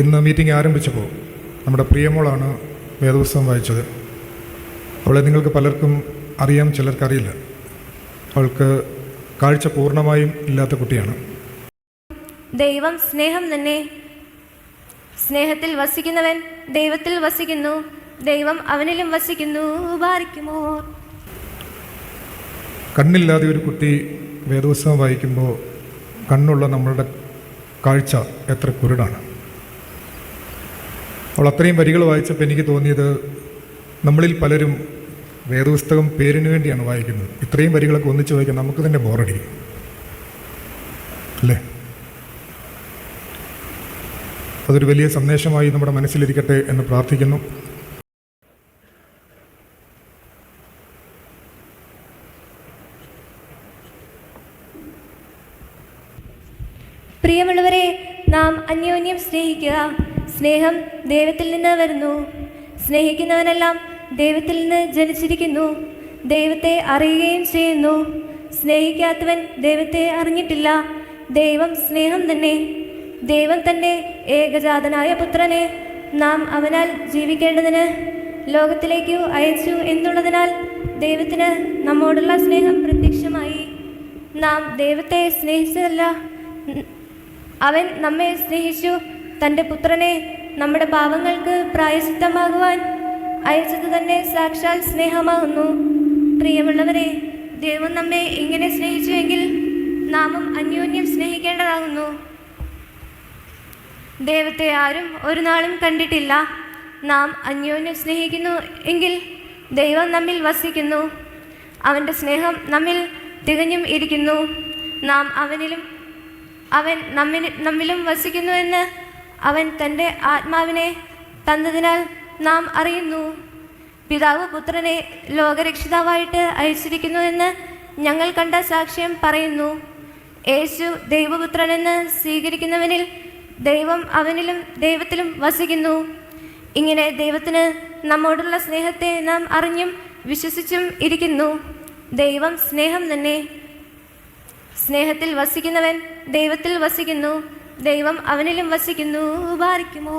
ഇന്ന് മീറ്റിംഗ് ആരംഭിച്ചപ്പോൾ നമ്മുടെ പ്രിയമോളാണ് വേദപുസ്തകം വായിച്ചത്. അവളെ നിങ്ങൾക്ക് പലർക്കും അറിയാം, ചിലർക്കറിയില്ല. അവൾക്ക് കാഴ്ച പൂർണ്ണമായും ഇല്ലാത്ത കുട്ടിയാണ്. ദൈവം സ്നേഹം തന്നെ. സ്നേഹത്തിൽ വസിക്കുന്നവൻ ദൈവത്തിൽ വസിക്കുന്നു, ദൈവം അവനിലും വസിക്കുന്നു. ബാരിക്കുമോ. കണ്ണില്ലാതെ ഒരു കുട്ടി വേദപുസ്തകം വായിക്കുമ്പോൾ കണ്ണുള്ള നമ്മളുടെ കാഴ്ച എത്ര കുരുടാണ്. അവൾ അത്രയും വരികൾ വായിച്ചപ്പോൾ എനിക്ക് തോന്നിയത്, നമ്മളിൽ പലരും വേദപുസ്തകം പേരിന് വേണ്ടിയാണ് വായിക്കുന്നത്. ഇത്രയും വരികളൊക്കെ ഒന്നിച്ച് വായിക്കാൻ നമുക്ക് തന്നെ ബോറടിക്കും അല്ലേ? അതൊരു വലിയ സന്ദേശമായി നമ്മുടെ മനസ്സിലിരിക്കട്ടെ എന്ന് പ്രാർത്ഥിക്കുന്നു. പ്രിയമുള്ളവരെ, നാം അന്യോന്യം സ്നേഹിക്കുക. സ്നേഹം ദൈവത്തിൽ നിന്ന് വരുന്നു. സ്നേഹിക്കുന്നവനെല്ലാം ദൈവത്തിൽ നിന്ന് ജനിച്ചിരിക്കുന്നു, ദൈവത്തെ അറിയുകയും ചെയ്യുന്നു. സ്നേഹിക്കാത്തവൻ ദൈവത്തെ അറിഞ്ഞിട്ടില്ല. ദൈവം സ്നേഹം തന്നെ. ദൈവം തൻ്റെ ഏകജാതനായ പുത്രനെ നാം അവനാൽ ജീവിക്കേണ്ടതിന് ലോകത്തിലേക്ക് അയച്ചു എന്നുള്ളതിനാൽ ദൈവത്തിന് നമ്മോടുള്ള സ്നേഹം പ്രത്യക്ഷമായി. നാം ദൈവത്തെ സ്നേഹിച്ചതല്ല, അവൻ നമ്മെ സ്നേഹിച്ചു. തൻ്റെ പുത്രനെ നമ്മുടെ പാപങ്ങൾക്ക് പ്രായശ്ചിത്തമാകുവാൻ അയച്ചത് തന്നെ സാക്ഷാൽ സ്നേഹമാകുന്നു. പ്രിയമുള്ളവരെ, ദൈവം നമ്മെ ഇങ്ങനെ സ്നേഹിച്ചുവെങ്കിൽ നാമും അന്യോന്യം സ്നേഹിക്കേണ്ടതാകുന്നു. ദൈവത്തെ ആരും ഒരു നാളും കണ്ടിട്ടില്ല. നാം അന്യോന്യം സ്നേഹിക്കുന്നു എങ്കിൽ ദൈവം നമ്മിൽ വസിക്കുന്നു, അവൻ്റെ സ്നേഹം നമ്മിൽ തികഞ്ഞും ഇരിക്കുന്നു. നാം അവനിലും അവൻ നമ്മിലും വസിക്കുന്നുവെന്ന് അവൻ തൻ്റെ ആത്മാവിനെ തന്നതിനാൽ നാം അറിയുന്നു. പിതാവ് പുത്രനെ ലോകരക്ഷിതാവായിട്ട് അയച്ചിരിക്കുന്നുവെന്ന് ഞങ്ങൾ കണ്ട സാക്ഷ്യം പറയുന്നു. യേശു ദൈവപുത്രനെന്ന് സ്വീകരിക്കുന്നവനിൽ ദൈവം അവനിലും ദൈവത്തിലും വസിക്കുന്നു. ഇങ്ങനെ ദൈവത്തിന് നമ്മോടുള്ള സ്നേഹത്തെ നാം അറിഞ്ഞും വിശ്വസിച്ചും ഇരിക്കുന്നു. ദൈവം സ്നേഹം തന്നെ. സ്നേഹത്തിൽ വസിക്കുന്നവൻ ദൈവത്തിൽ വസിക്കുന്നു, ദൈവം അവനിലും വസിക്കുന്നു. ബാരിക്കുമോ.